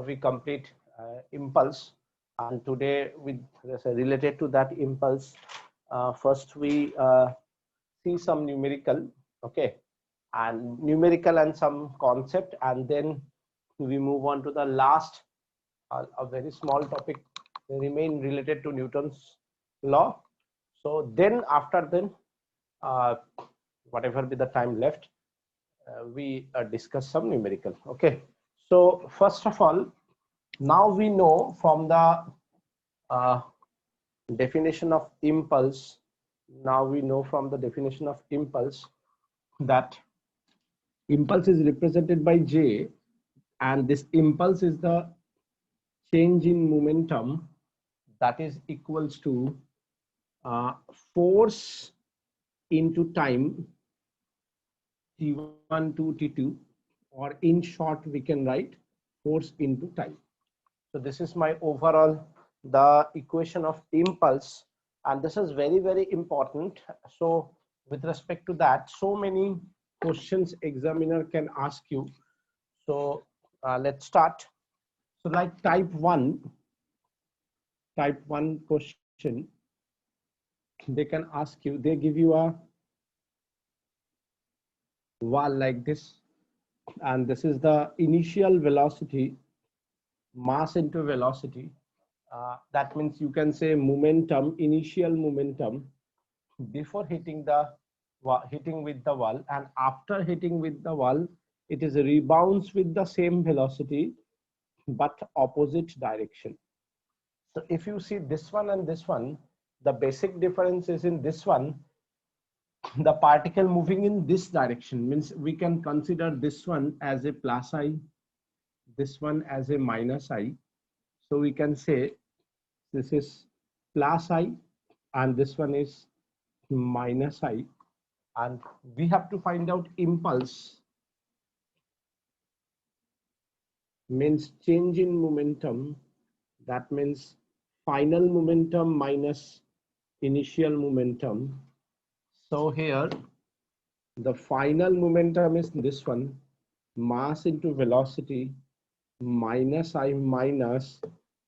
we complete impulse, and today with related to that impulse, first we see some numerical, okay, and numerical and some concept, and then we move on to the last a very small topic remain related to Newton's law. So then after then uh, whatever be the time left, we discuss some numerical. Okay, so first of all, now we know from the uh, definition of impulse, now we know from the definition of impulse that impulse is represented by J, and this impulse is the change in momentum that is equals to force into time T1 to T2, or in short we can write force into time. So this is my overall the equation of impulse, and this is very very important. So with respect to that, so many questions examiner can ask you. So let's start. So like type 1 question, they can ask you, they give you a wall like this, and this is the initial velocity, mass into velocity. That means you can say momentum, initial momentum before hitting the hitting with the wall, and after hitting with the wall it is rebounds with the same velocity but opposite direction. So if you see this one and this one, the basic difference is in this one, the particle moving in this direction, means we can consider this one as a plus I, this one as a minus I. So we can say this is plus I and this one is minus I, and we have to find out impulse, means change in momentum. That means final momentum minus initial momentum. So here the final momentum is this one, mass into velocity minus I minus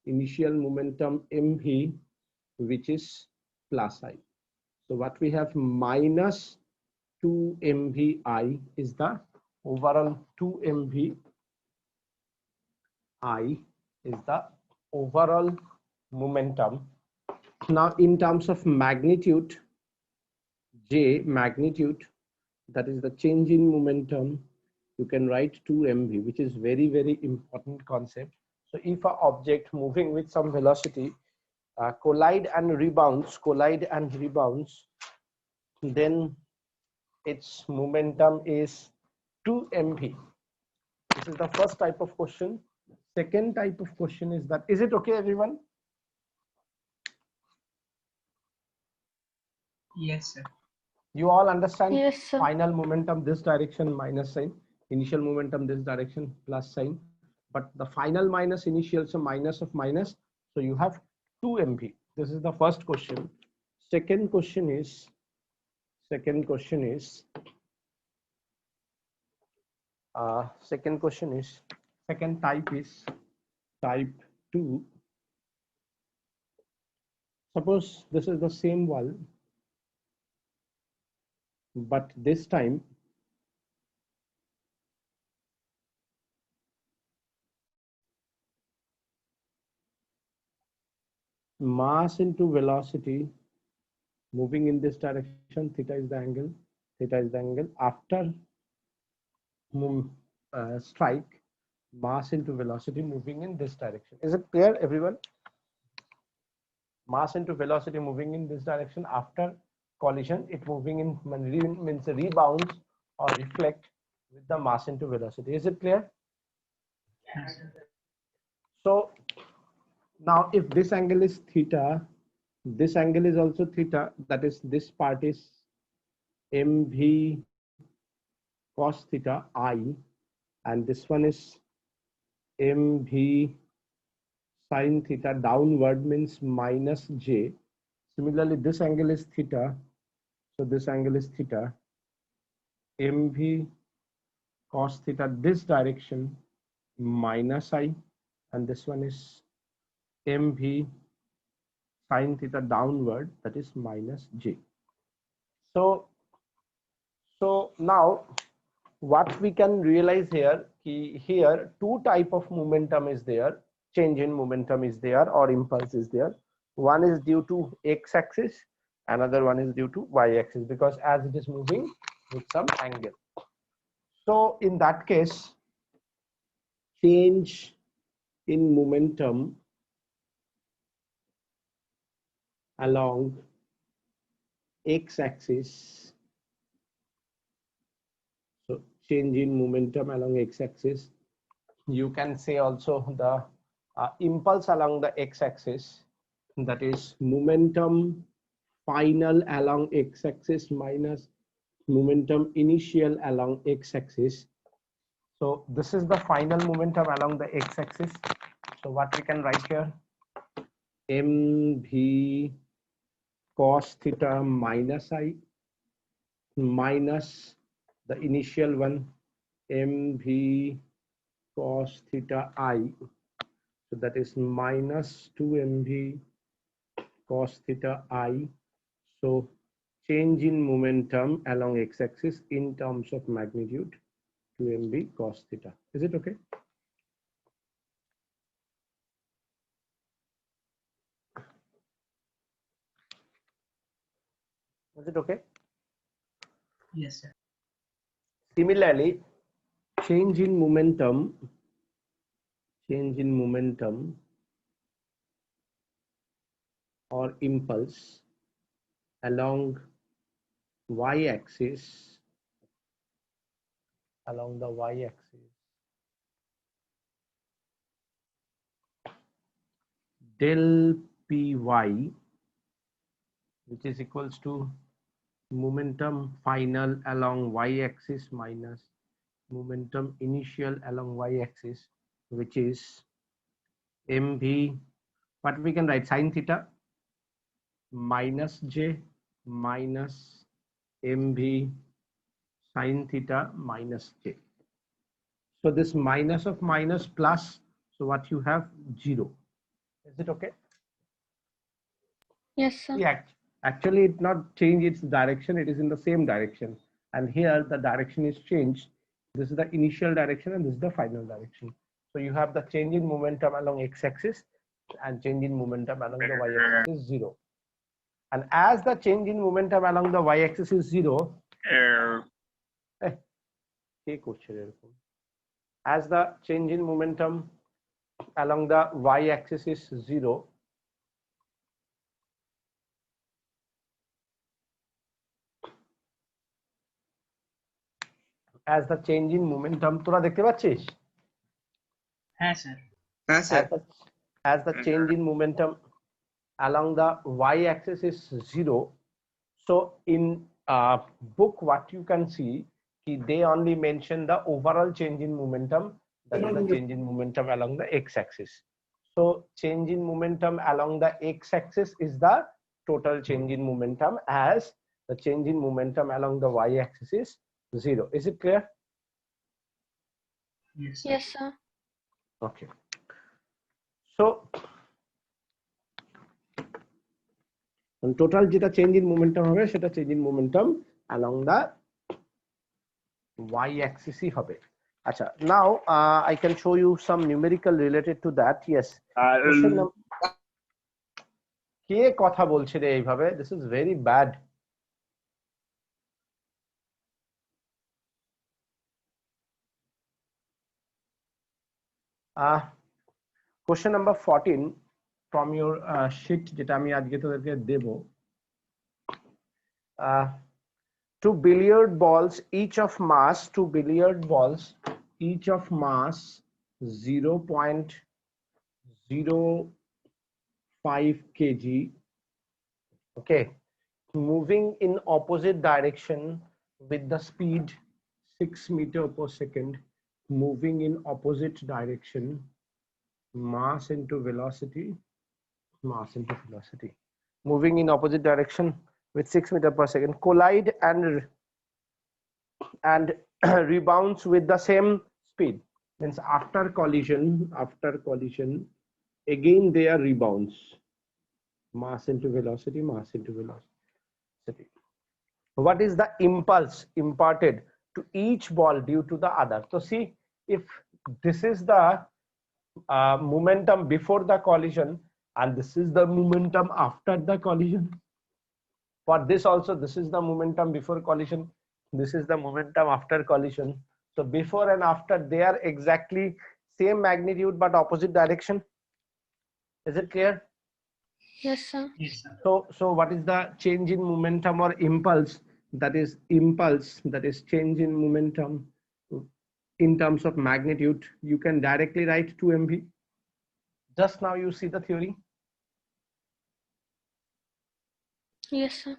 initial momentum mv, which is plus I. So what we have, minus 2 mvi is the overall 2 mvi is the overall momentum. Now in terms of magnitude, J magnitude, that is the change in momentum, you can write 2 mv, which is very very important concept. So if an object moving with some velocity collide and rebounds, then its momentum is 2 mv. This is the first type of question. Second type of question is that, is it okay everyone? Yes, sir. You all understand? Yes, sir. Final momentum this direction minus sign, initial momentum this direction plus sign, but the final minus initial, so minus of minus, so you have 2 mv. This is the first question. Second question is second type is type 2. Suppose this is the same wall, but this time mass into velocity moving in this direction, theta is the angle, after strike, mass into velocity moving in this direction. Is it clear everyone? Mass into velocity moving in this direction, after collision it moving in, means rebounds or reflect with the mass into velocity. Is it clear? Yes, sir. So now if this angle is theta, this angle is also theta, that is this part is mv cos theta I, and this one is mv sin theta downward, means minus j. Similarly this angle is theta, so this angle is theta, mv cos theta this direction minus I, and this one is mv sine theta downward, that is minus j. So now what we can realize here, here two type of momentum is there, change in momentum is there or impulse is there. One is due to x-axis, another one is due to y-axis, because as it is moving with some angle. So in that case, change in momentum along x-axis, so change in momentum along x-axis, you can say also the impulse along the x-axis, that is momentum final along x-axis minus momentum initial along x-axis. So this is the final momentum along the x-axis. So what we can write here, mv cos theta minus I minus the initial one mv cos theta I, so that is minus 2mv cos theta I. So change in momentum along x-axis in terms of magnitude 2mv cos theta. Is it okay? Is it okay? Yes, sir. Similarly, change in momentum or impulse along y-axis, del py, which is equals to momentum final along y-axis minus momentum initial along y-axis, which is mv, what we can write, sine theta minus j minus mv sine theta minus j. So this minus of minus plus, so what you have, 0. Is it okay? Yes, sir. Yeah, actually it not change its direction, it is in the same direction, and here the direction is changed. This is the initial direction and this is the final direction. So you have the change in momentum along x-axis and change in momentum along the y-axis is 0. And as the change in momentum along the y-axis is 0, as the change in momentum along the y-axis is 0, as the change in momentum, তোরা দেখতে পাচ্ছিস? হ্যাঁ sir. হ্যাঁ sir. As the change in momentum along the y-axis is 0, so in book what you can see, they only mention the overall change in momentum, that is the change in momentum along the x-axis. So change in momentum along the x-axis is the total change in momentum, as the change in momentum along the y-axis is 0. Is it clear? Yes, sir. Yes, sir. Okay. So total যেটা change in momentum হবে সেটা change in momentum along the y-axis ই হবে। আচ্ছা, now I can show you some numerical related to that. Yes. কে কথা বলছে রে এইভাবে? This is very bad. Question number 14 from your sheet যেটা আমি আজকে তোদেরকে দেব। Two billiard balls each of mass 0.05 kg, okay, moving in opposite direction with the speed 6 meters per second, moving in opposite direction, mass into velocity, moving in opposite direction with 6 meters per second, collide and rebounds with the same speed. Means after collision, again there rebounds. Mass into velocity, mass into velocity. What is the impulse imparted to each ball due to the other? So see, if this is the momentum before the collision and this is the momentum after the collision, for this also this is the momentum before collision, this is the momentum after collision. So before and after they are exactly same magnitude but opposite direction. Is it clear? Yes, sir. Yes, sir. So what is the change in momentum or impulse? That is impulse, that is change in momentum in terms of magnitude. You can directly write 2mv. Just now you see the theory. Yes, sir.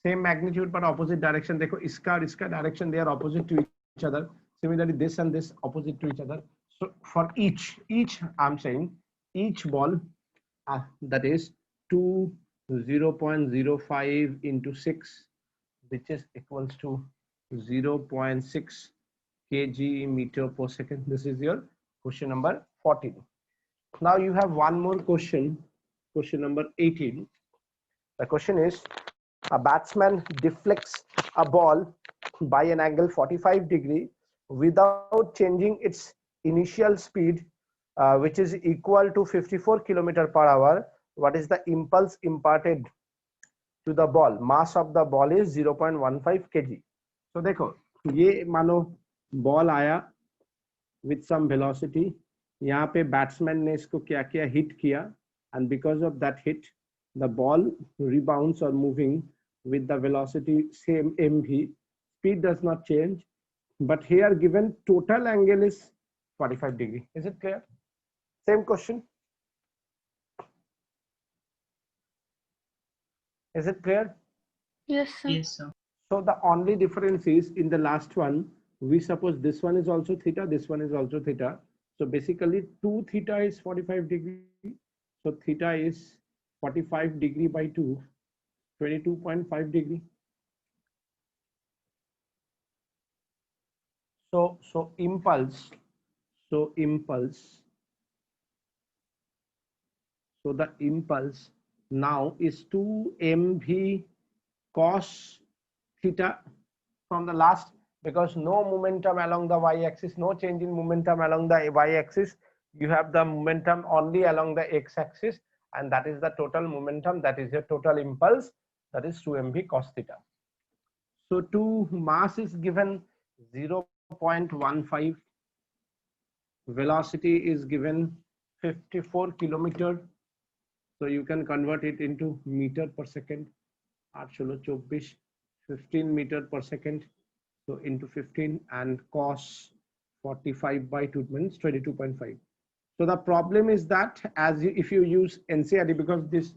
Same magnitude but opposite direction. देखो इसका और इसका direction they are opposite to each other. Similarly, this and this opposite to each other. So for each I'm saying each ball that is 0.05 into 6, which is equals to 0.6 kg meter per second. This is your question number 14. Now you have one more question, question number 18. The question is, a batsman deflects a ball by an angle 45 degree without changing its initial speed, which is equal to 54 km per hour. What is the impulse imparted to the ball? Mass of the ball is 0.15 kg. So देखो ये मानो ball आया with some velocity, यहाँ पे batsman ने इसको क्या किया, हिट किया, and because of that hit the ball rebounds or moving with the velocity same mv, speed does not change, but here given total angle is 45 degree. Is it clear? Same question. Is it clear? Yes, sir. Yes, sir. So the only difference is in the last one, we suppose this one is also theta, this one is also theta. So basically 2 theta is 45 degree. So theta is 45 degree by 2, 22.5 degree. So impulse, so the impulse now is 2 mv cos theta from the last, because no momentum along the y-axis, no change in momentum along the y-axis. You have the momentum only along the x-axis, and that is the total momentum, that is your total impulse, that is 2 mv cos theta. So to mass is given 0.15, velocity is given 54 kilometer, so you can convert it into meter per second. 15 meter per second, so into 15, and cos 45 by 2 means 22.5. So the problem is that if you use NCERT, because this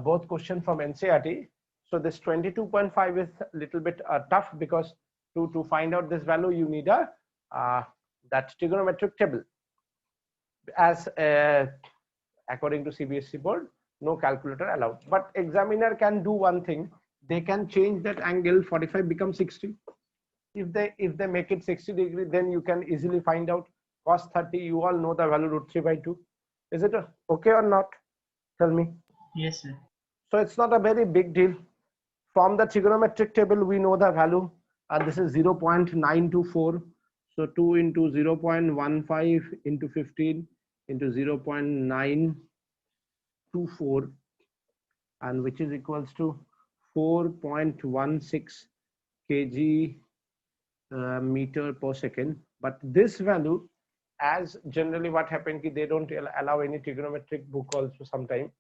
both question from NCERT, so this 22.5 is a little bit tough, because to find out this value you need a that trigonometric table, as according to CBSE board no calculator allowed. But examiner can do one thing, they can change that angle 45 become 60. If they make it 60 degree, then you can easily find out cos 30. You all know the value √3 by 2. Is it okay or not? Tell me. Yes, sir. So it's not a very big deal. From the trigonometric table we know the value, and this is 0.924. So 2 into 0.15 into 15 into 0.924, and which is equals to 4.16 kg meter per second. But this value, as generally what happened, they don't allow any trigonometric book also sometime.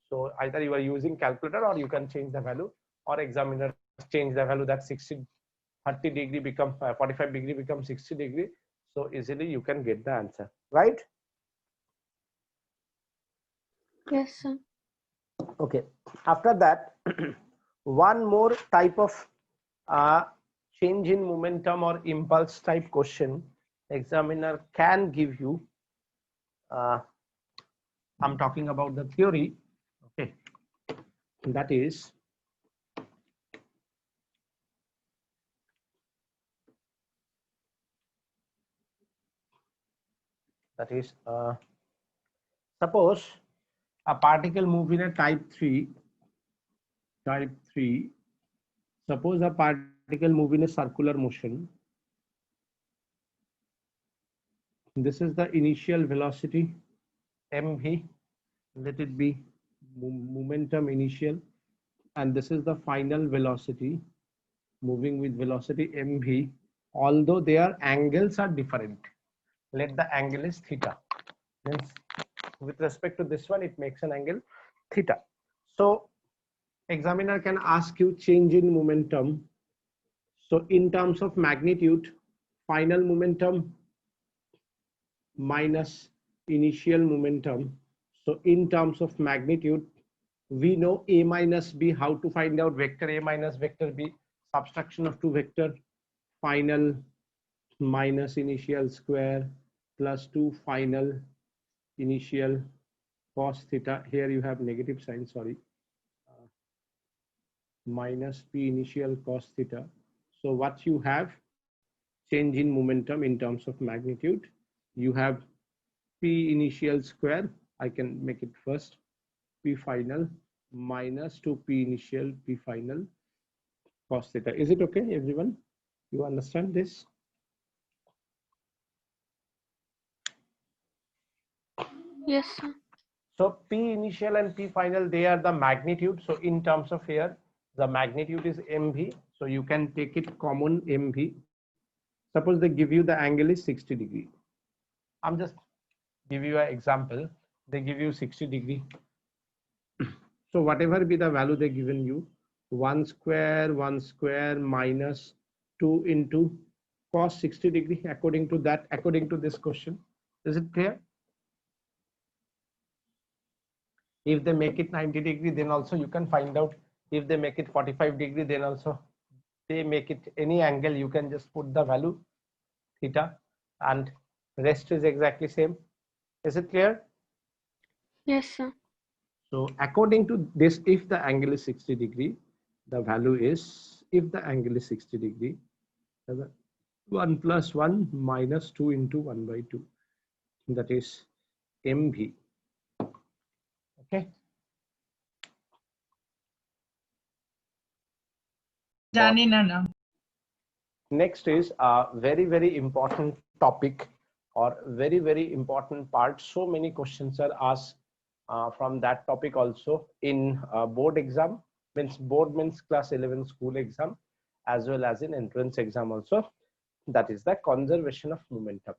So either you are using calculator or you can change the value, or examiner change the value that 30 degree become 45 degree become 60 degree. So easily you can get the answer, right? Yes, sir. Okay, after that one more type of change in momentum or impulse type question examiner can give you. I'm talking about the theory. Okay, that is That is, suppose a particle move in a type 3. Suppose a particle move in a circular motion. This is the initial velocity mv. Let it be momentum initial, and this is the final velocity moving with velocity mv. Although their angles are different, let the angle is theta. Means with respect to this one, it makes an angle theta. So examiner can ask you change in momentum. So in terms of magnitude, final momentum minus initial momentum. So in terms of magnitude, we know a minus b. How to find out vector a minus vector b? Subtraction of two vector, final minus initial square plus 2 final initial cos theta. Here you have negative sign, sorry, minus p initial cos theta. So what you have, change in momentum in terms of magnitude, you have p initial square, I can make it first, p final minus 2p initial p final cos theta. Is it okay, everyone? You understand this? Yes, sir. So p initial and p final, they are the magnitude. So in terms of here, the magnitude is mv. So you can take it common mv. Suppose they give you the angle is 60 degree. I'm just give you an example. They give you 60 degree. So whatever be the value they given you, 1 square minus 2 into cos 60 degree, according to that, according to this question. Is it clear? If they make it 90 degree, then also you can find out. If they make it 45 degree, then also they make it any angle, you can just put the value theta, and rest is exactly same. Is it clear? Yes, sir. So according to this, if the angle is 60 degree, the value is, if the angle is 60 degree, 1 plus 1 minus 2 into 1 by 2, that is mv. Okay. Jani na. Next is a very important topic, or very important part. So many questions are asked from that topic also in board exam, board means class 11 school exam, as well as in entrance exam also. That is the conservation of momentum.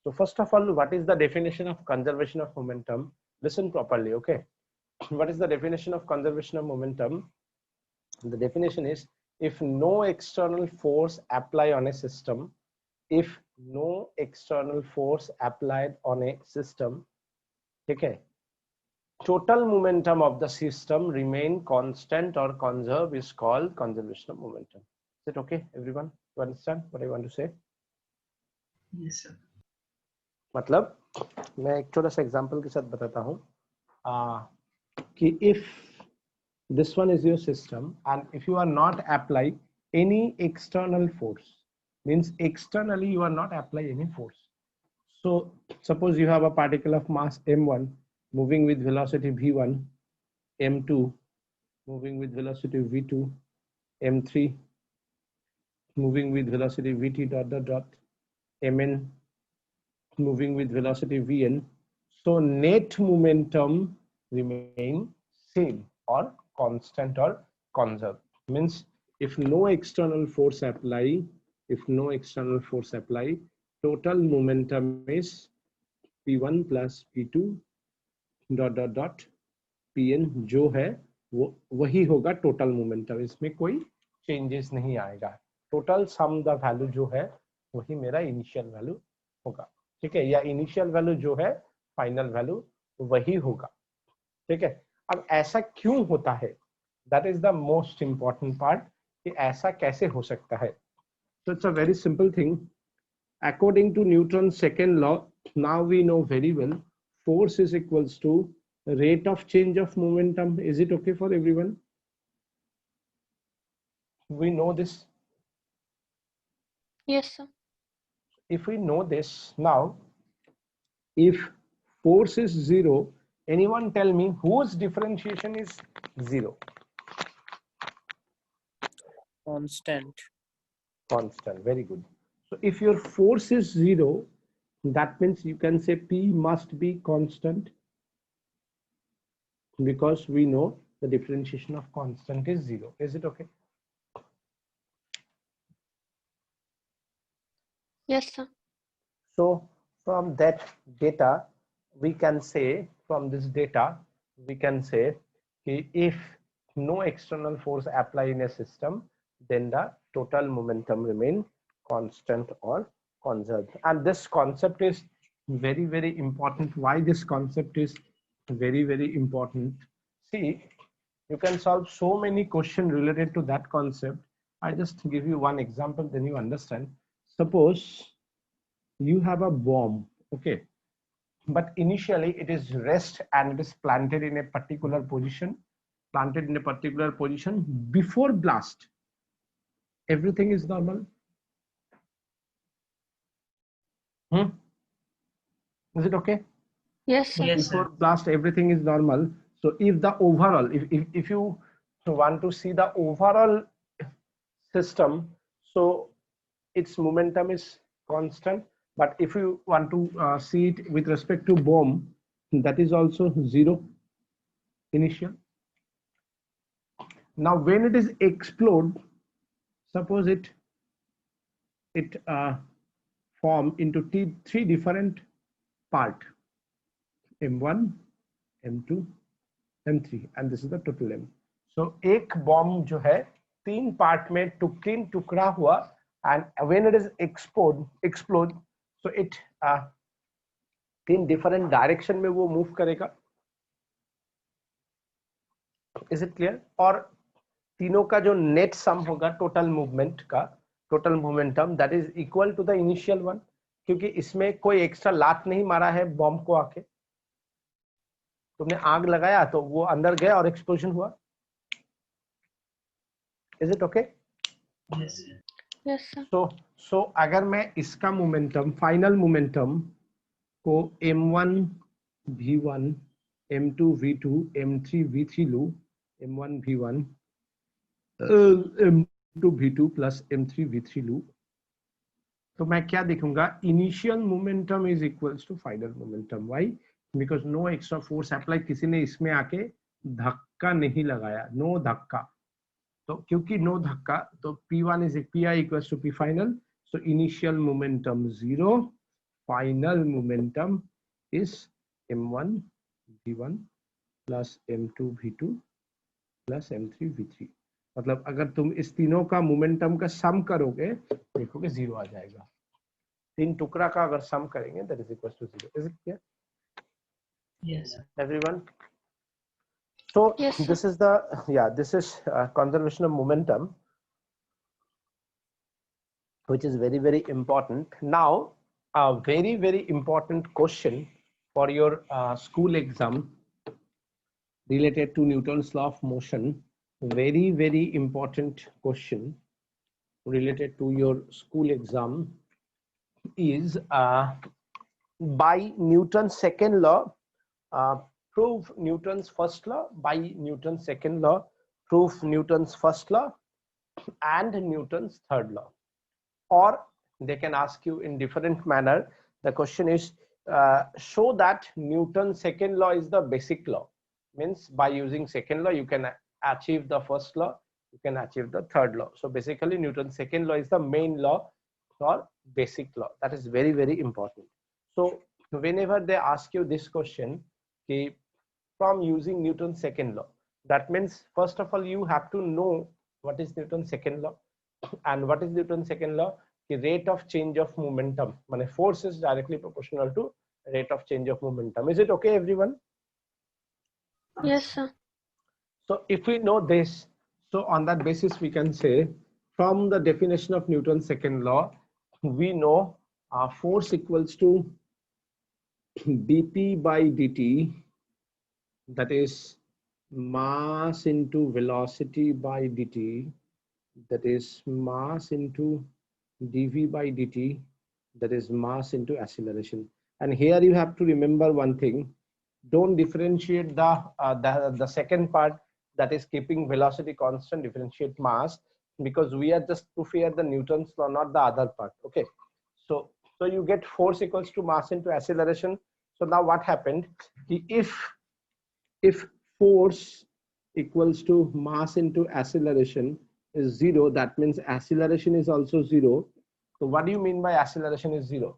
So first of all, what is the definition of conservation of momentum? Listen properly, okay? What is the definition of conservation of momentum? The definition is, if no external force apply on a system, if no external force applied on a system, okay, total momentum of the system remain constant or conserve, is called conservation of momentum. Is it okay, everyone? You understand what I want to say? Yes, sir. मतलब मैं एक छोटा सा example के साथ बताता हूँ कि if this one is your system and if you are not apply any external force, means externally you are not apply any force. So suppose you have a particle of mass m1 moving with velocity v1, m2 moving with velocity v2, m3 moving with velocity vt dot dot dot, mn moving with velocity vn. So net momentum remain same or constant or conserve. Means if no external force apply, total momentum is p1 plus p2 dot dot dot pn, जो है वो वही होगा total momentum, इसमें कोई changes नहीं आएगा. Total some the value जो है वही मेरा इनिशियल वैल्यू होगा. ठीक है, या इनिशियल वैल्यू जो है फाइनल वैल्यू वही होगा. ठीक है, अब ऐसा क्यों होता है, that is the most important part, कि ऐसा कैसे हो सकता है. So it's a very simple thing. According to Newton's second law, now we know very well, force is equals to rate of change of momentum. Is it okay for everyone? We know this. Yes, sir. If we know this, now If force is 0, anyone tell me whose differentiation is 0? Constant. Constant. Very good. So if your force is 0, that means you can say P must be constant, because we know the differentiation of constant is 0. Is it okay? Yes, sir. So from that data, we can say, from this data, we can say if no external force apply in a system, then the total momentum remain constant or conserved. And this concept is very, very important. Why this concept is very, very important? See, you can solve so many questions related to that concept. I just give you one example, then you understand. Suppose you have a bomb, okay, but initially it is rest and it is planted in a particular position, before blast. Everything is normal. Is it okay? Yes, sir. Yes, Before sir. blast, everything is normal. So if the overall, if you want to see the overall system, so its momentum is constant. But if you want to see it with respect to bomb, that is also 0 initial. Now when it is explode, suppose it form into three different part, M1, M2, M3, and this is the total M. So एक bomb जो है 3 part में तीन टुकड़ा हुआ, and when it is explode, so it 3 different direction में वो move करेगा. Is it clear? और तीनों का जो net sum होगा total movement का, total momentum, that is equal to the initial one, क्योंकि इसमें कोई एक्स्ट्रा लात नहीं मारा है बॉम्ब को आके. तुमने आग लगाया तो वो अंदर गया और एक्सप्लोजन हुआ. Is it okay? Yes, sir. Yes, sir. So अगर मैं इसका मोमेंटम, फाइनल मोमेंटम को m1 v1, m2 v2, m3 v3 लूं, m1 v1, m2 v2 plus m3 v3 लूं, तो मैं क्या देखूंगा? Initial momentum is equals to final momentum. Why? Because no extra force apply, किसी ने इसमें आके धक्का नहीं लगाया, नो धक्का. तो क्योंकि नो धक्का, तो P1 is Pi equals to P final. So initial momentum 0, final momentum is M1 V1 plus M2 V2 plus M3 V3. मतलब अगर तुम इस तीनों का मोमेंटम का सम करोगे, देखोगे 0 आ जाएगा. 3 टुकड़ा का अगर सम करेंगे, that is equals to 0. Is it clear? Yes, sir. Everyone? So Yes, sir. this is the, this is conservation of momentum, which is very, very important. Now, a very, very important question for your school exam related to Newton's law of motion. Very, very important question related to your school exam is by Newton's second law, prove Newton's first law. By Newton's second law, prove Newton's first law and Newton's third law. Or they can ask you in different manner. The question is, show that Newton's second law is the basic law. Means by using second law, you can achieve the first law, you can achieve the third law. So basically Newton's second law is the main law or basic law. That is very, very important. So whenever they ask you this question, okay, from using Newton's second law, that means first of all you have to know what is Newton's second law. And what is Newton's second law? The rate of change of momentum. Means force is directly proportional to rate of change of momentum. Is it okay, everyone? Yes, sir. So if we know this, so on that basis we can say, from the definition of Newton's second law, we know force equals to dp by dt, that is mass into velocity by dt, that is mass into dv by dt, that is mass into acceleration. And here you have to remember one thing. Don't differentiate the second part, that is keeping velocity constant, differentiate mass, because we are just proof here the Newton's law, not the other part. Okay. So you get force equals to mass into acceleration. So now what happened? If force equals to mass into acceleration is 0, that means acceleration is also 0. So what do you mean by acceleration is 0?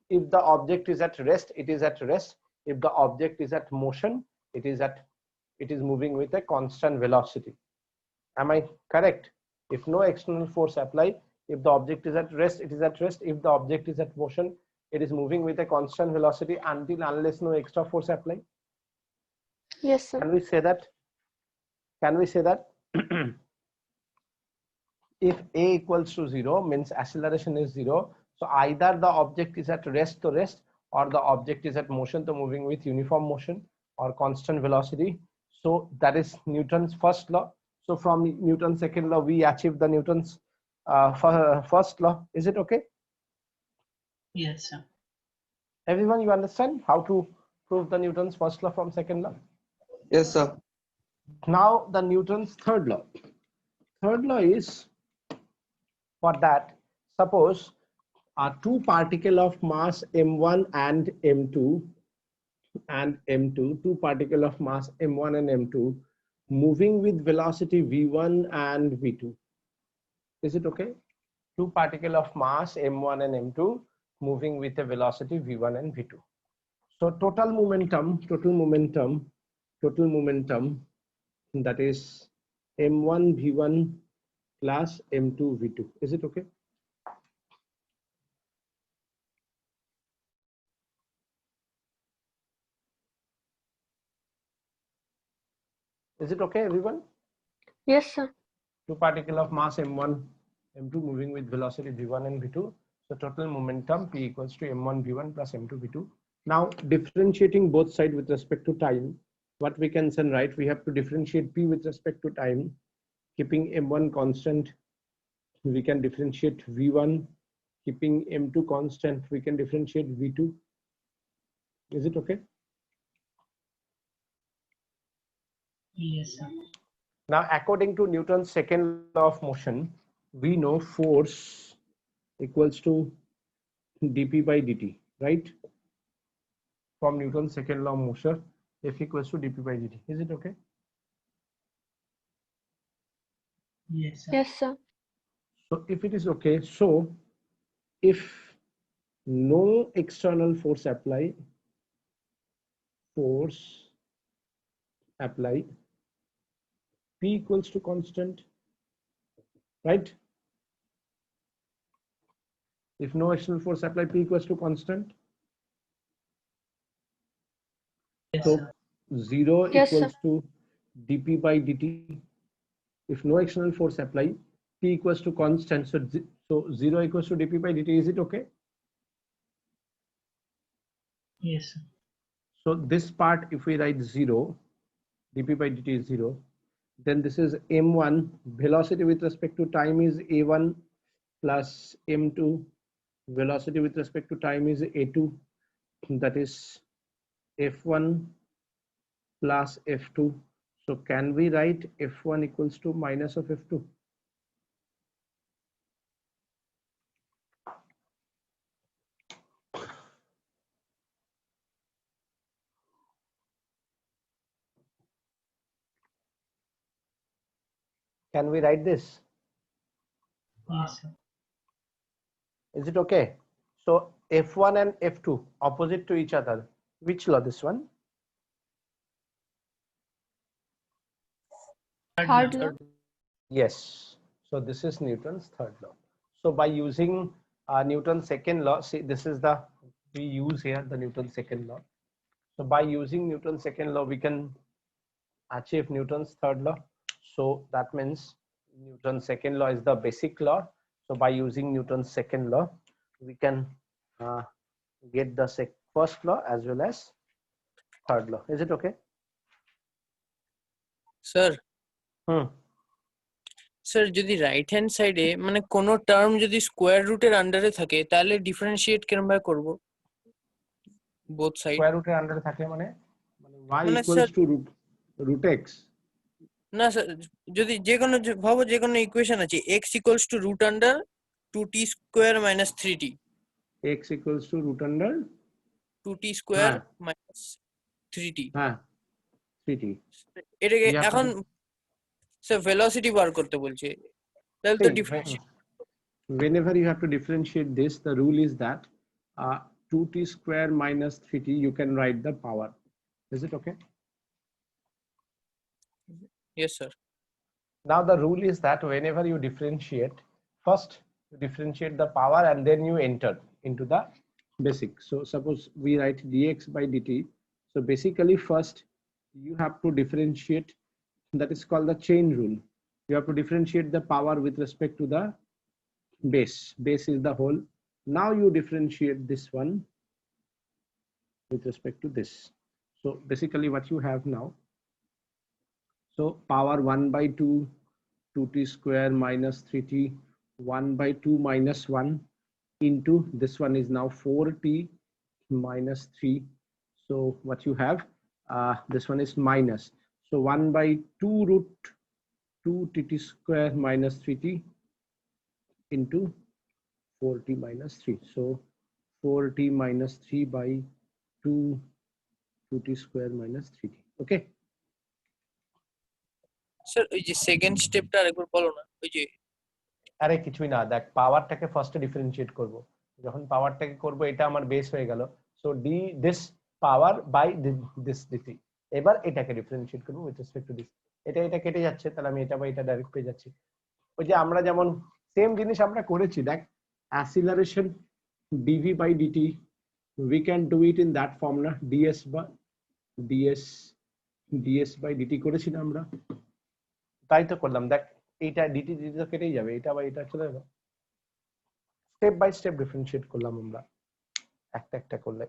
If the object is at rest, it is at rest. If the object is at motion, it is moving with a constant velocity. Am I correct? If no external force apply, if the object is at rest, it is at rest. If the object is at motion, it is moving with a constant velocity unless no extra force apply. Yes, sir. Can we say that? Can we say that? If a equals to 0 means acceleration is 0. So either the object is at rest to rest, or the object is at motion to moving with uniform motion or constant velocity. So that is Newton's first law. So from Newton's second law, we achieve the Newton's first law. Is it okay? Yes, sir. Everyone, you understand how to prove the Newton's first law from second law? Yes, sir. Now the Newton's third law. Third law is, for that, suppose two particles of mass m1 and m2 two particles of mass m1 and m2 moving with velocity v1 and v2. Is it okay? Two particles of mass m1 and m2 moving with a velocity v1 and v2. So total momentum, that is m1 v1 plus m2 v2. Is it okay? Is it okay, everyone? Yes, sir. Two particles of mass m1, m2 moving with velocity v1 and v2. So total momentum p equals to m1 v1 plus m2 v2. Now differentiating both sides with respect to time, what we can say, right? We have to differentiate p with respect to time, keeping m1 constant. We can differentiate v1, keeping m2 constant. We can differentiate v2. Is it okay? Yes, sir. Now, according to Newton's second law of motion, we know force equals to dp by dt, right? From Newton's second law of motion, F equals to dp by dt. Is it okay? Yes, sir. Yes, sir. So if it is okay, so if no external force apply, P equals to constant, right? If no external force apply, P equals to constant. Yes, So sir. 0 Yes, sir. equals to dp by dt. If no external force apply, P equals to constant. So 0 equals to dp by dt. Is it okay? Yes, sir. So this part, if we write 0, dp by dt is 0, then this is m1, velocity with respect to time is a1 plus m2, velocity with respect to time is a2, that is f1 plus f2. So can we write f1 equals to minus of f2? Can we write this? Yes, sir. Is it okay? So f1 and f2 opposite to each other. Which law? This one? Third law. Yes. So this is Newton's third law. So by using Newton's second law, see, this is the, we use here the Newton's second law. So by using Newton's second law, we can achieve Newton's third law. So that means Newton's second law is the basic law. So by using Newton's second law, we can get the first law as well as third law. Is it okay? Sir, sir যদি right hand সাইডে মানে কোনো term যদি square রুটের আন্ডারে থাকে তাহলে differentiate কিরকম ভাবে করব? both side স্কয়ার রুটের আন্ডারে থাকলে মানে y মানে equals sir to root x না স্যার যদি যে কোনো ভাবো যে কোনো ইকুয়েশন আছে x equals to root under 2t square minus 3t x equals to root under 2t square minus 3t হ্যাঁ 3t এটাকে you have এখন to স্যার ভেলোসিটি বার করতে বলছে তাহলে তো see, differentiate whenever you have to differentiate this, the rule is that 2t square minus 3t, you can write the power. Is it okay? yes sir Now the rule is that whenever you differentiate, first you differentiate the power and then you enter into the basic. So suppose we write dx by dt. So basically first you have to differentiate, that is called the chain rule. You have to differentiate the power with respect to the base. Base is the whole. Now you differentiate this one with respect to this. So basically what you have now, so power 1 by 2, 2t square minus 3t, 1 by 2 minus 1 into this one is now 4t minus 3. So what you have, this one is minus. So 1 by 2 root 2t square minus 3t into 4t minus 3. So 4t minus 3 by 2 2t square minus 3t. Okay. Sir ওই যে second স্টেপটা আরেকবার বলো না ওই যে আরে কিছুই না, দেখ পাওয়ারটাকে ফার্স্টে ডিফারেন্সিয়েট করব। যখন পাওয়ারটাকে করব এটা আমার বেস হয়ে গেল। So D this power by this DT. এবার এটাকে ডিফারেন্সিয়েট করব উইথ রেসপেক্ট টু দিস। এটা কেটে যাচ্ছে, তাহলে আমি এটা বা এটা ডাইরেক্ট পেয়ে যাচ্ছি। ওই যে আমরা যেমন সেম জিনিস আমরা করেছি, দেখ acceleration DV by DT, we can do it in that form না, ds by dt করেছি না আমরা, তাই তো করলাম। দেখ এইটা ডিটি ডিটি তো কেটেই যাবে, এটা বা এটা চলে যাবে। স্টেপ বাই স্টেপ ডিফারেন্সিয়েট করলাম আমরা একটা একটা করলে,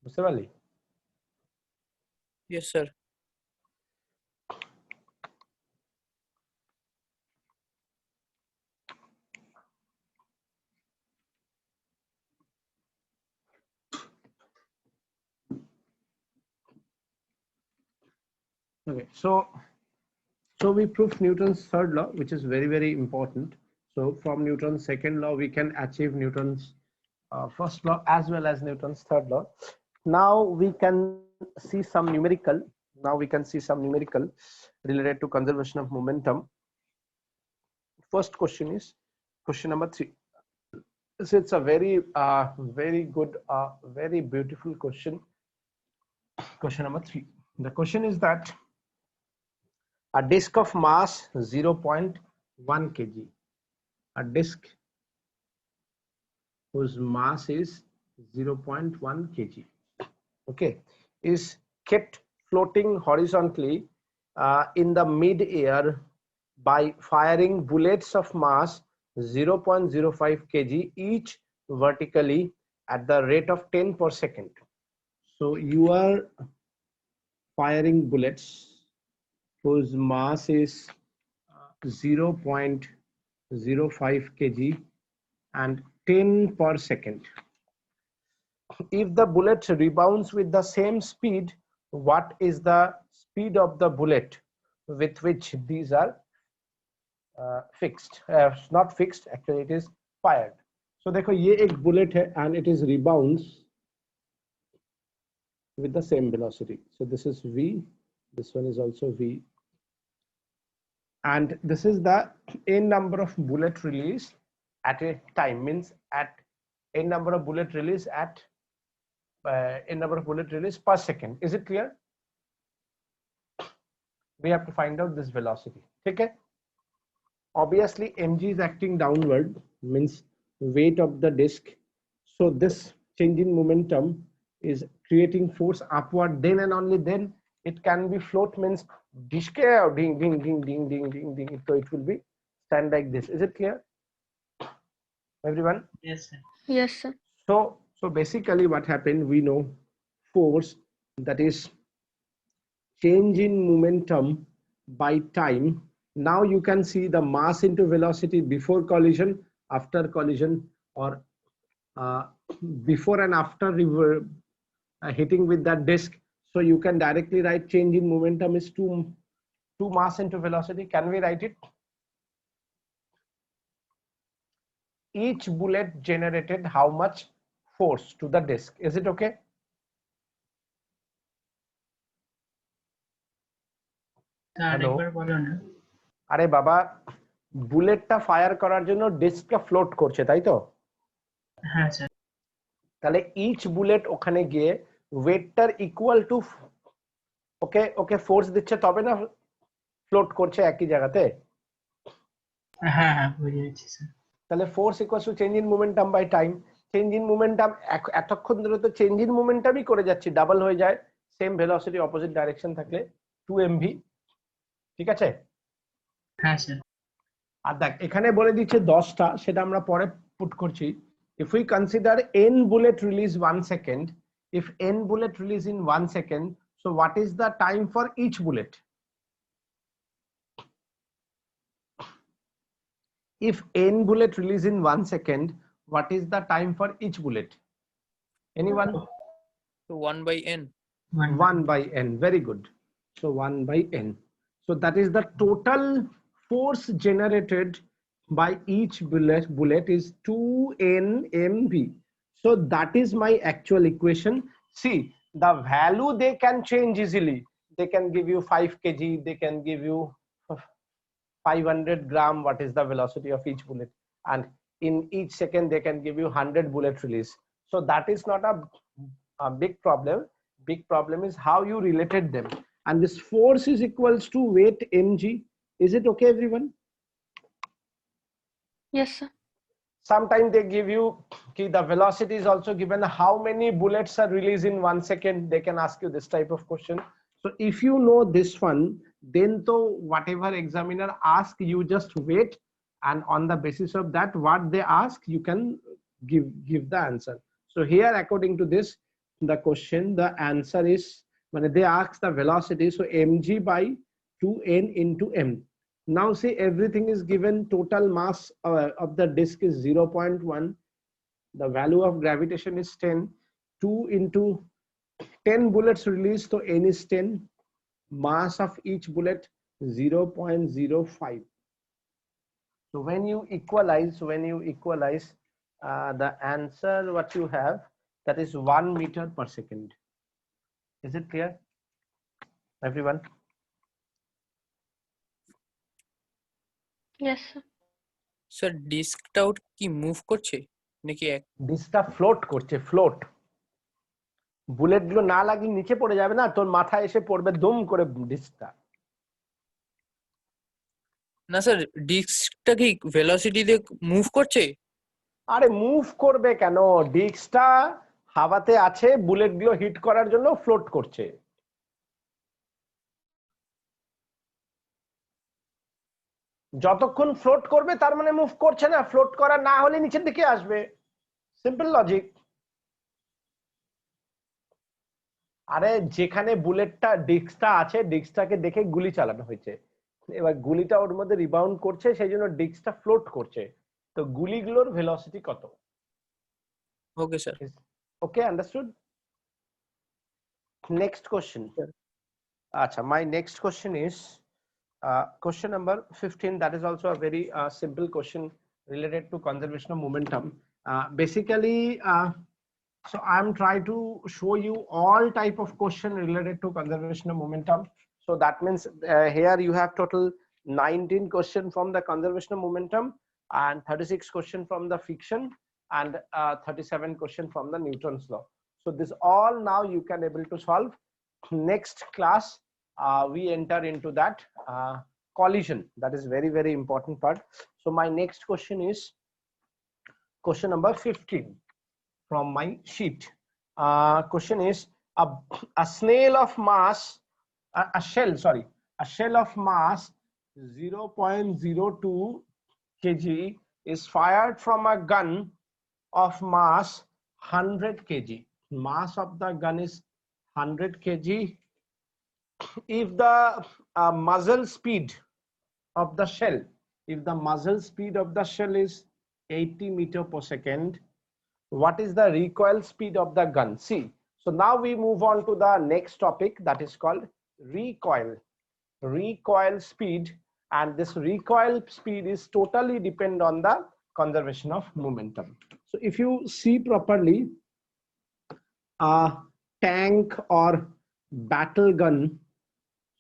বুঝতে পারলি? yes sir Okay, so we proved Newton's third law, which is very, very important. So from Newton's second law, we can achieve Newton's first law as well as Newton's third law. Now we can see some numerical. Related to conservation of momentum. First question is question number 3. So it's a very, very good, very beautiful question. Question number 3. The question is that a disk of mass 0.1 kg, a disk whose mass is 0.1 kg, okay, is kept floating horizontally in the mid-air by firing bullets of mass 0.05 kg each vertically at the rate of 10 per second. So you are firing bullets whose mass is 0.05 kg and 10 per second. If the bullet rebounds with the same speed, what is the speed of the bullet with which these are fixed? Not fixed, actually it is fired. So देखो ये एक bullet है and it is rebounds with the same velocity. So this is v, this one is also v, and this is the n number of bullet release at a time, means at n number of bullet release at n number of bullet release per second. Is it clear? We have to find out this velocity. Okay. Obviously mg is acting downward, means weight of the disk. So this change in momentum is creating force upward, then and only then it can be float, means disk ding ding ding ding ding ding ding. So it will be stand like this. Is it clear, everyone? Yes, sir. Yes, sir. So basically what happened, we know force, that is change in momentum by time. Now you can see the mass into velocity before collision, after collision, or uh, before and after hitting with that disk. So you can directly write change in momentum is 2 mass into velocity. Can we write it? Each bullet generated how much force to the disk? Is it okay? Sir Hello? একবার বলো না। আরে বাবা, বুলেটটা fire করার জন্য ডিস্কটা float করছে, তাই তো? হ্যাঁ স্যার। তাহলে ইচ বুলেট ওখানে গিয়ে ওয়েটটার equal to okay okay force দিচ্ছে, তবে না ফ্লোট করছে একই জায়গাতে। হ্যাঁ হ্যাঁ বুঝে গেছি স্যার। তাহলে force equals to change in momentum by time. Change in momentum এতক্ষণ ধরে তো চেঞ্জ ইন মোমেন্টামই করে যাচ্ছি, ডাবল হয়ে যায় সেম ভেলোসিটি অপোজিট ডাইরেকশন থাকলে 2 mv। ঠিক আছে? হ্যাঁ স্যার। আর দেখ এখানে বলে দিচ্ছে 10টা, সেটা আমরা পরে পুট করছি। if we consider n bullet release 1 second, if n bullet release in 1 second, so what is the time for each bullet? If n bullet release in 1 second, what is the time for each bullet? Anyone? So 1 by n. 1 by n. Very good. So 1 by n. So that is the total force generated by each bullet is 2 nmv. So that is my actual equation. See, the value they can change easily. They can give you 5 kg, they can give you 500 gram, what is the velocity of each bullet, and in each second they can give you 100 bullet release. So that is not a big problem. Big problem is how you related them. And this force is equals to weight mg. Is it okay, everyone? Yes, sir. Sometimes they give you the velocity is also given, how many bullets are released in 1 second. They can ask you this type of question. So if you know this one, then to whatever examiner ask, you just wait, and on the basis of that what they ask you can give the answer. So here according to this the question, the answer is when they ask the velocity, so mg by 2n into m. Now say everything is given, total mass of the disk is 0.1, the value of gravitation is 10, 2 into 10 bullets released, so n is 10, mass of each bullet 0.05. So when you equalize the answer what you have, that is 1 meter per second. Is it clear, everyone? Yes, sir. Sir ডিস্কটাও কি move করছে নাকি ডিস্কটা float করছে, float. Bullet গুলো না লাগলে নিচে পড়ে যাবে না, তোর মাথায় এসে পড়বে দুম করে ডিস্কটা। না স্যার ডিস্কটা কি ভেলোসিটি দিয়ে মুভ করছে? আরে মুভ করবে কেন, ডিস্কটা হাওয়াতে আছে, বুলেট গুলো হিট করার জন্য ফ্লোট করছে। যতক্ষণ ফ্লোট করবে তার মানে মুভ করছে না, ফ্লোট করা না হলে নিচের দিকে আসবে, সিম্পল লজিক। আরে যেখানে বুলেটটা ডিস্কটা আছে, ডিস্কটাকে দেখে গুলি চালানো হয়েছে, এবার গুলিটা ওর মধ্যে রিবাউন্ড করছে, সেই জন্য ডিস্কটা ফ্লোট করছে। তো গুলিগুলোর ভেলোসিটি কত? Okay sir. Okay, understood? Next question. Acha, my next question is question number 15. That is also a very simple question related to conservation of momentum. Basically, so I'm trying to show you all type of question related to conservation of momentum. So that means here you have total 19 question from the conservation of momentum and 36 question from the friction and 37 question from the Newton's law. So this all now you can able to solve. Next class we enter into that collision. That is very, very important part. So my next question is question number 15 from my sheet. Question is a snail of mass, a shell of mass 0.02 kg is fired from a gun of mass 100 kg. Mass of the gun is 100 kg. If the muzzle speed of the shell, is 80 meter per second, what is the recoil speed of the gun? See, so now we move on to the next topic, that is called recoil. Recoil speed, and this recoil speed is totally depend on the conservation of momentum. So if you see properly, a tank or battle gun,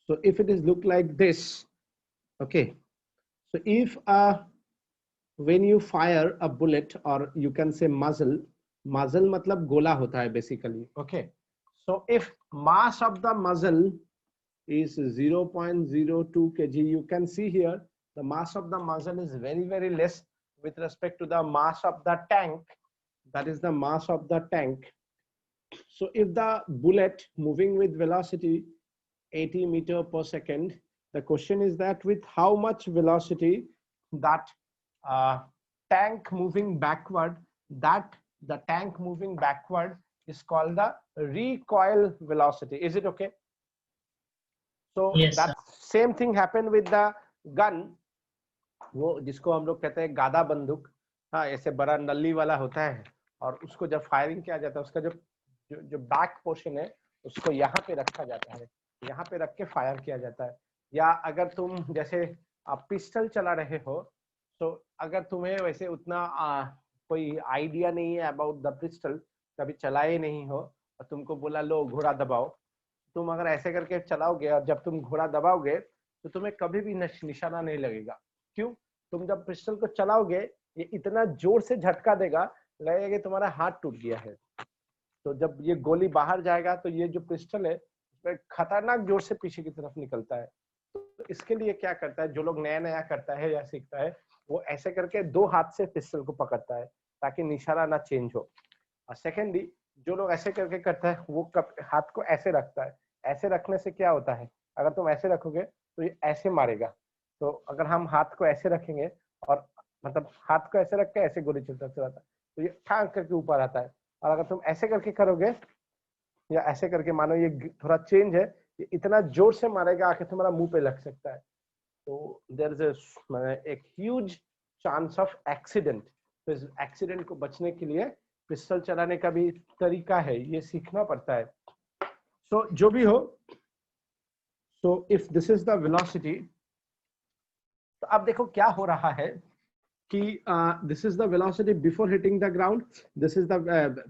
so if it is look like this, okay, so if when you fire a bullet, or you can say muzzle मतलब गोला होता है basically, okay, so if mass of the muzzle is 0.02 kg, you can see here the mass of the muzzle is very less with respect to the mass of the tank, that is the mass of the tank. So if the bullet moving with velocity 80 meter per second, the question is that with how much velocity that tank moving backward, that the tank moving backward is called the recoil velocity. Is it okay? So Yes, that same thing happened with the gun, वो जिसको हम लोग कहते हैं गादा बंदूक, हाँ ऐसे बड़ा नली वाला होता है, और उसको जब फायरिंग किया जाता है उसका जो बैक पोर्शन है उसको यहाँ पे रखा जाता है, यहाँ पे रख के फायर किया जाता है। या अगर तुम जैसे पिस्टल चला रहे हो, तो अगर तुम्हें वैसे उतना कोई आइडिया नहीं है अबाउट द पिस्टल, कभी चलाए नहीं हो, और तुमको बोला लो घोड़ा दबाओ, तुम अगर ऐसे करके चलाओगे और जब तुम घोड़ा दबाओगे तो तुम्हें कभी भी निशाना नहीं लगेगा। क्यों? तुम जब पिस्टल को चलाओगे ये इतना जोर से झटका देगा, लगेगा कि तुम्हारा हाथ टूट गया है। तो जब ये गोली बाहर जाएगा तो ये जो पिस्टल है उसमें खतरनाक जोर से पीछे की तरफ निकलता है। तो इसके लिए क्या करता है, जो लोग नया करता है या सीखता है, वो ऐसे करके दो हाथ से पिस्टल को पकड़ता है ताकि निशाना ना चेंज हो। और सेकेंडली जो लोग ऐसे करके करता है वो हाथ को ऐसे रखता है। ऐसे रखने से क्या होता है, अगर तुम ऐसे रखोगे तो ये ऐसे मारेगा। तो अगर हम हाथ को ऐसे रखेंगे और मतलब हाथ को ऐसे रख के ऐसे गोली चलता है तो ये ठाक करके ऊपर आता है, और अगर तुम ऐसे करके करोगे या ऐसे करके, मानो ये थोड़ा चेंज है, ये इतना जोर से मारेगा आके तुम्हारा मुंह पे लग सकता है। तो देयर इज एक ह्यूज चांस ऑफ एक्सीडेंट। तो इस एक्सीडेंट को बचने के लिए पिस्टल चलाने का भी तरीका है, ये सीखना पड़ता है। सो जो भी हो, so if this is the velocity, तो अब देखो क्या हो रहा है कि this is the velocity before hitting the ground, this is the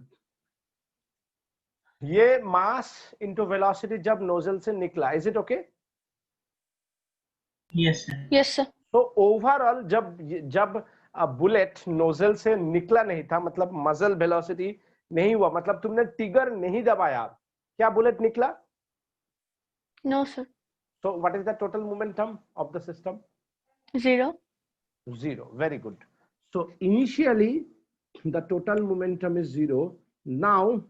ये मास इनटू वेलोसिटी जब नोजल से निकला। Is it okay? Yes sir. Yes, sir. तो ओवरऑल जब बुलेट नोजल से निकला नहीं था, मतलब मजल वेलोसिटी नहीं हुआ, मतलब तुमने ट्रिगर नहीं दबाया, क्या बुलेट निकला? No, sir. So what is the total momentum of the system? 0. 0. Very good. So initially the total momentum is 0. Now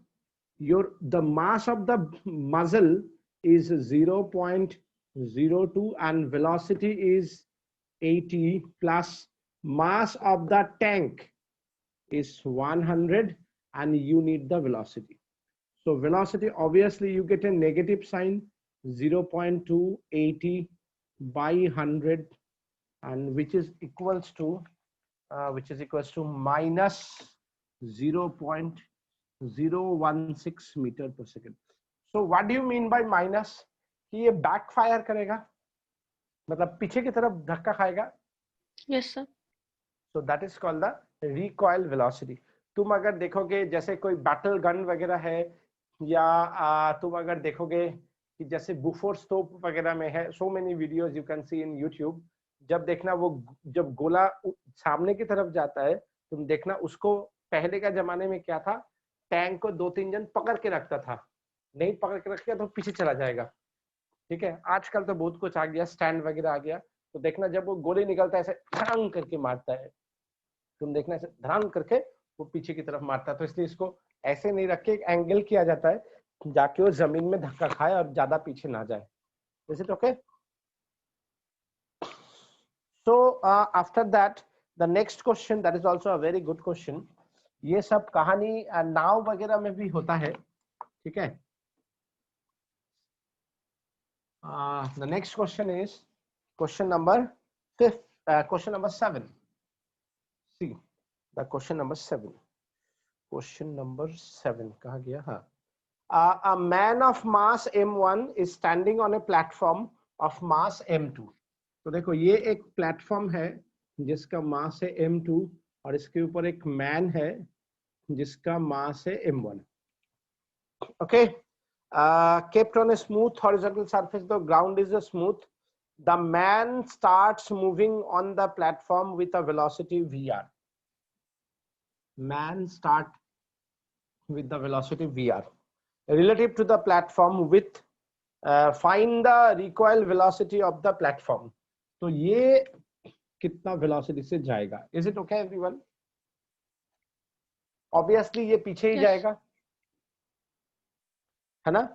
the mass of the muzzle is 0.02 and velocity is 80 plus mass of the tank is 100 and you need the velocity. So velocity, obviously you get a negative sign, 0.280 by 100, and which is equals to minus 0.016 meter per second. So what do you mean by minus? कि ये backfire करेगा, मतलब पीछे की तरफ धक्का खाएगा। Yes, sir. So that is called the recoil velocity. तुम अगर देखोगे जैसे कोई बैटल गन वगैरह है, या तुम अगर देखोगे कि जैसे बुफोर्स तोप वगैरह में है, so many videos you can see in YouTube, जब देखना वो जब गोला सामने की तरफ जाता है, तुम देखना उसको पहले का जमाने में क्या था, टैंक को 2-3 जन पकड़ के रखता था, नहीं पकड़ के रखेगा तो पीछे चला जाएगा। ठीक है, आजकल तो बहुत कुछ आ गया, स्टैंड वगैरह आ गया। तो देखना जब वो गोली निकलता है ऐसे धड़ाम करके मारता है, तुम देखना ऐसे धड़ाम करके वो पीछे की तरफ मारता है। तो इसलिए इसको ऐसे नहीं रख के एक एंगल किया जाता है जाके वो जमीन में धक्का खाए और ज्यादा पीछे ना जाए। Is it okay? So after that the next question, that is also a very good question. ये सब कहानी नाव वगैरह में भी होता है, ठीक है। The next question is question number 7. See the question number 7. Question number 7 कहाँ गया? हाँ, a man of mass m1 is standing on a platform of mass m2. तो देखो ये एक प्लेटफॉर्म है जिसका मास है m2 और इसके ऊपर एक मैन है जिसका मास है m1. Okay, kept on a smooth horizontal surface, the ground is a smooth. The man starts moving on the platform with a velocity vr. Man start with the velocity vr relative to the platform with find the recoil velocity of the platform. तो ये कितना velocity से जाएगा? Is it okay everyone? Obviously ये पीछे ही Yes. जाएगा, है ना?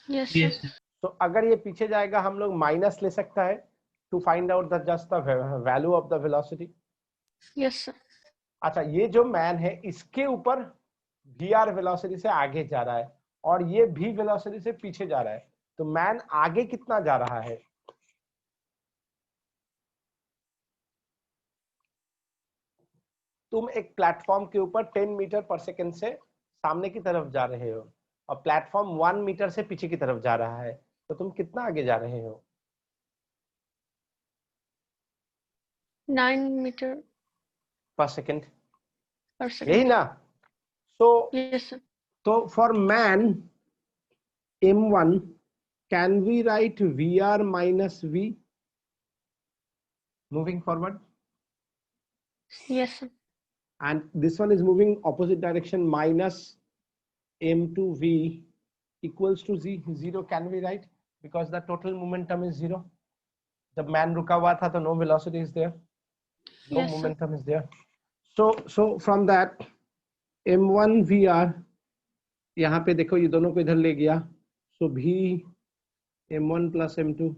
Yes, sir. Yes, sir. तो अगर ये पीछे जाएगा हम लोग माइनस ले सकता है to find out the just the value of the velocity. Yes, sir. अच्छा, ये जो मैन है इसके ऊपर वी वेलोसिटी से आगे जा रहा है और ये भी वेलोसिटी से पीछे जा रहा है, तो मैन आगे कितना जा रहा है? तुम एक प्लेटफॉर्म के ऊपर 10 मीटर पर सेकेंड से सामने की तरफ जा रहे हो और प्लेटफॉर्म 1 मीटर से पीछे की तरफ जा रहा है, तो तुम कितना आगे जा रहे हो? 9 meter पर सेकेंड, per second. यही ना? सो Yes, sir. तो for man m1 can we write vr minus v moving forward, Yes, sir. and this one is moving opposite direction minus m2v equals to zero. Can we write? Because the total momentum is 0. जब man रुका हुआ था तो no velocity is there, no Yes, sir. momentum is there. So from that m1 vr, यहाँ पे देखो ये दोनों को इधर ले गया, so v m1 plus m2.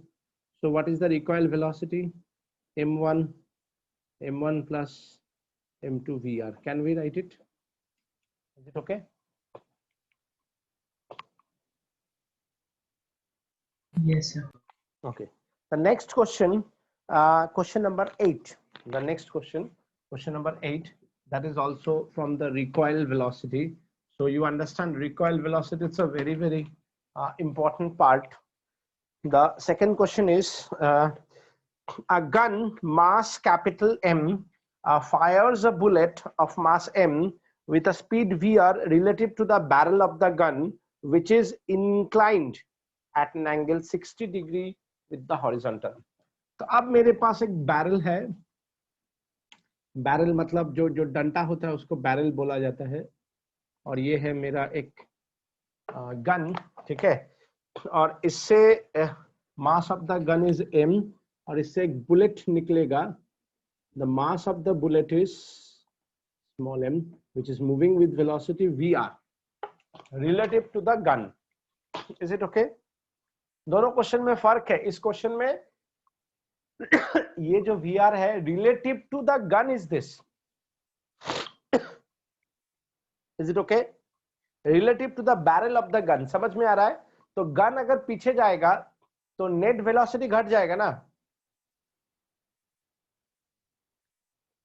So what is the recoil velocity? m1 plus m2 vr. Can we write it? Is it okay? Yes, sir. Okay. The next question, question number 8. The next question number 8, that is also from the recoil velocity. So you understand recoil velocity, it's a very, very important part. The second question is, a gun mass capital M fires a bullet of mass M with a speed Vr relative to the barrel of the gun, which is inclined at an angle 60 degree with the horizontal. तो अब मेरे पास एक barrel है, barrel मतलब जो डंटा होता है उसको बैरल बोला जाता है, और ये है मेरा एक गन, ठीक है, और इससे mass of the gun is m और इससे एक बुलेट निकलेगा. The mass of the bullet is small m which is moving with velocity vr relative to the gun. Is it okay? दोनों क्वेश्चन में फर्क है. इस क्वेश्चन में ये जो VR है relative to the gun is this. Is it okay? Relative to the barrel of the gun. समझ में आ रहा है? तो गन अगर पीछे जाएगा तो नेट वेलोसिटी घट जाएगा ना.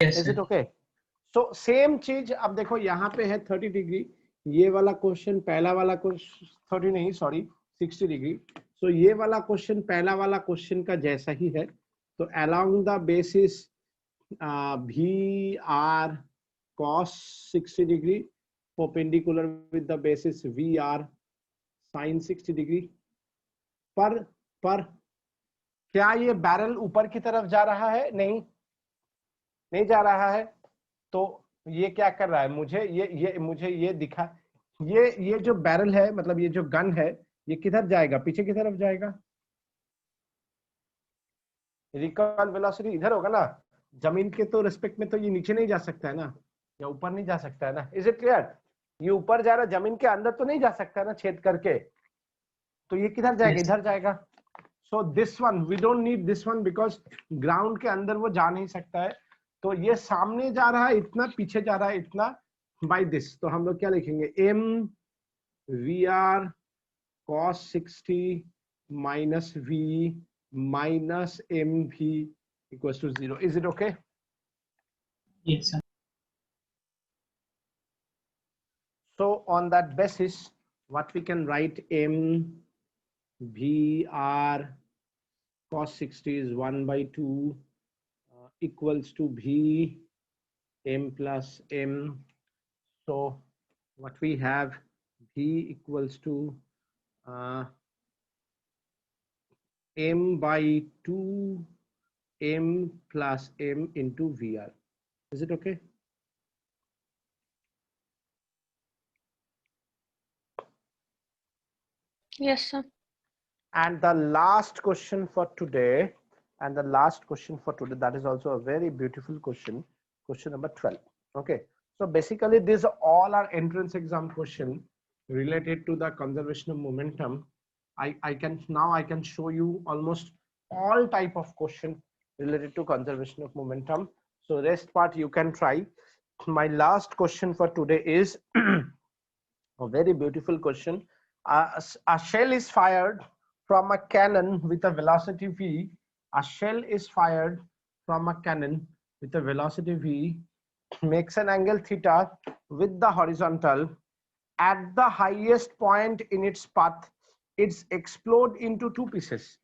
Yes, is sir. It okay? So same चीज अब देखो यहाँ पे है 30 डिग्री. ये वाला क्वेश्चन पहला वाला क्वेश्चन 30 नहीं सॉरी 60 डिग्री. सो ये वाला क्वेश्चन पहला वाला क्वेश्चन का जैसा ही है. तो along the basis we are cos 60 degree perpendicular with the basis VR sin 60 degree. पर क्या ये बैरल ऊपर की तरफ जा रहा है? नहीं जा रहा है. तो ये क्या कर रहा है? मुझे ये दिखा, ये जो बैरल है मतलब ये जो गन है ये किधर जाएगा? पीछे की तरफ जाएगा. रिकॉइल वेलोसिटी इधर होगा ना. जमीन के तो रिस्पेक्ट में तो ये नीचे नहीं जा सकता है ना, या ऊपर नहीं जा सकता है ना. Is it clear? ये ऊपर जा रहा है, जमीन के अंदर तो नहीं जा सकता है ना छेद करके. तो ये किधर जाएगा? Yes. इधर जाएगा. So this one we don't need this one because ground के अंदर वो जा नहीं सकता है. तो ये सामने जा रहा है इतना, पीछे जा रहा है इतना, बाय दिस. तो हम लोग क्या लिखेंगे? m vr cos 60 minus v minus mv equals to 0. Is it okay? Yes, sir. on that basis, what we can write, m v r cos 60 is 1 by 2 equals to v m plus m. So what we have, v equals to m by 2 m plus m into vr. Is it okay? Yes, sir. And the last question for today, that is also a very beautiful question, question number 12. Okay, so basically these all are entrance exam question related to the conservation of momentum. I can show you almost all type of question related to conservation of momentum. So rest part you can try. My last question for today is a very beautiful question. A shell is fired from a cannon with a velocity v. A shell is fired from a cannon with a velocity v, makes an angle theta with the horizontal. At the highest point in its path, it's explode into two pieces.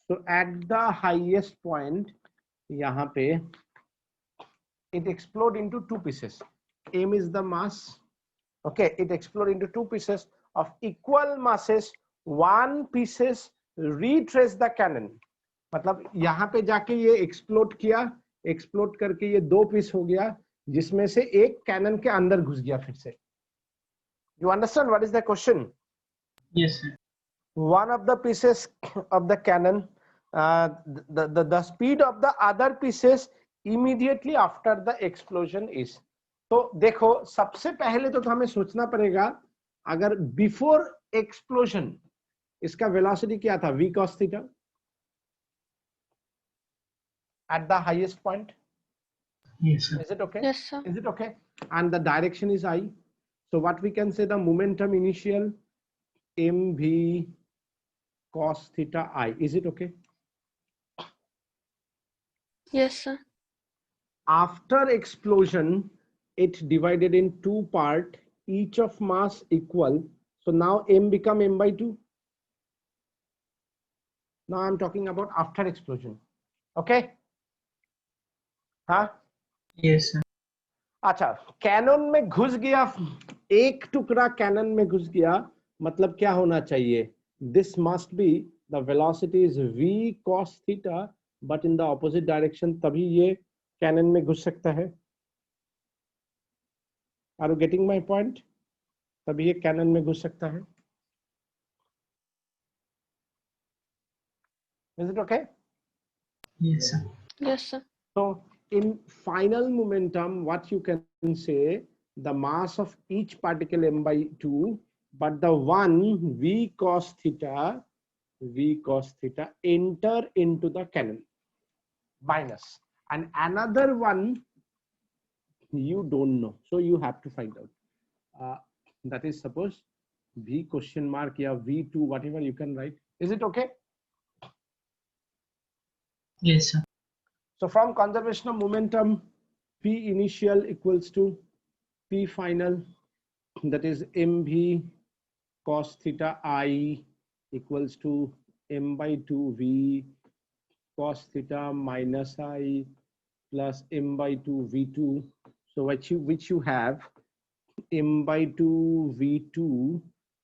So at the highest point, यहाँ पे, it explode into two pieces. M is the mass. Okay, it explode into two pieces of equal masses. One pieces retrace the cannon. मतलब यहाँ पे जाके ये explode किया, explode करके ये दो पीस हो गया, जिसमें से एक कैनन के अंदर घुस गया फिर से. You understand what is the question? Yes, sir. One of the pieces of the cannon, the speed of the other pieces immediately after the explosion is. तो देखो सबसे पहले तो हमें सोचना पड़ेगा, अगर बिफोर एक्सप्लोजन इसका वेलोसिटी क्या था, v cos theta at the highest point. Yes, sir. Is it okay? Yes, sir. Is it okay? And the direction is I. So what we can say, the momentum initial mv cos theta I. Is it okay? Yes, sir. After explosion, it divided in two part, each of mass equal. So now m become m by 2. Now I'm talking about after explosion. Okay? हाँ? Yes, sir. अच्छा, cannon में घुस गया, एक टुकड़ा cannon में घुस गया, मतलब क्या होना चाहिए? This must be the velocity is v cos theta, but in the opposite direction, तभी ये कैनन में घुस सकता है. Are you getting my point? तभी ये कैनन में घुस सकता है. Is it okay? Yes, sir. Yes, sir. So in final momentum, what you can say, the mass of each particle m by 2, but the one v cos theta enter into the cannon minus, and another one you don't know, so you have to find out. That is, suppose v question mark या v2, whatever you can write. Is it okay? Yes, sir. So from conservation of momentum, P initial equals to P final, that is mv cos theta I equals to m by 2 v cos theta minus I plus m by 2 v2. So which you have m by 2 v2,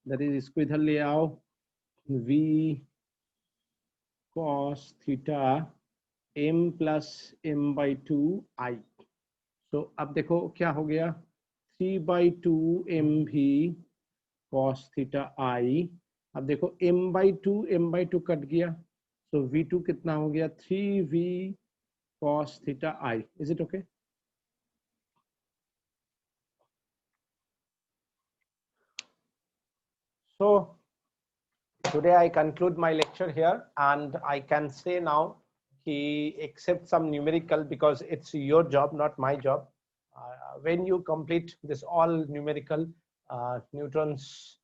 that is इसको इधर ले आओ, v cos theta m plus m by 2 I. So अब देखो क्या हो गया, 3 by 2 mv cos theta I. अब देखो m by 2 कट गया, so v2 कितना हो गया, 3v cos theta I. Is it okay? So today I conclude my lecture here, and I can say now, he accept some numerical, because it's your job, not my job. When you complete this all numerical, Newton's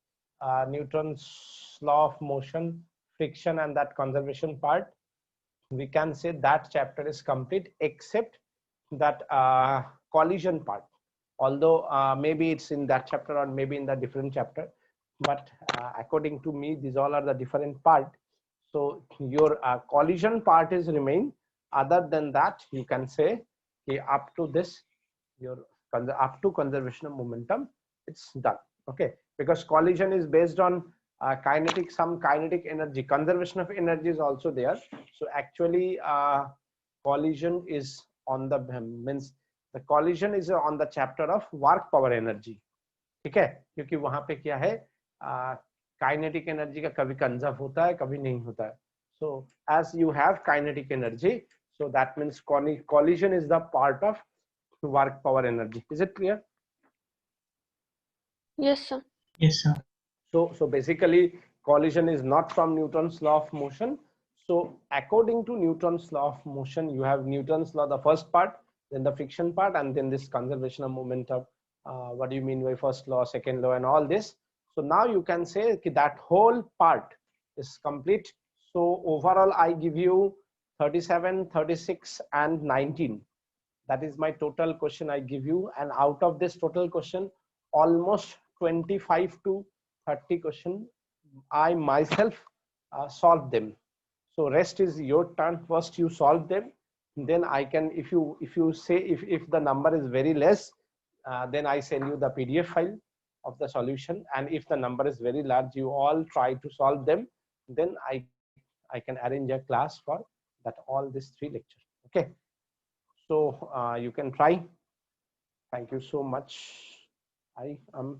law of motion, friction, and that conservation part, we can say that chapter is complete, except that collision part. although maybe it's in that chapter or maybe in the different chapter, but according to me, these all are the different part. So your collision part is remain. Other than that, you can say up to this, your up to conservation of momentum, it's done. Okay, because collision is based on kinetic, some kinetic energy, conservation of energy is also there. So actually collision is on the means the collision is on the chapter of work power energy. ठीक है, क्योंकि वहां पे क्या है kinetic energy का कभी conserve होता है कभी नहीं होता है. So as you have kinetic energy, so that means collision is the part of work power energy. Is it clear? Yes, sir. Yes, sir. So basically collision is not from Newton's law of motion. So according to Newton's law of motion, you have Newton's law, the first part, then the friction part, and then this conservation of momentum. What do you mean by first law, second law, and all this? So now you can say that whole part is complete. So overall I give you 37, 36 and 19. That is my total question I give you, and out of this total question, almost 25 to 30 question I myself solve them. So rest is your turn. First you solve them, then I can, if you say if the number is very less, then I send you the PDF file of the solution, and if the number is very large, you all try to solve them, then I can arrange a class for that, all these 3 lectures. Okay, so you can try. Thank you so much. I am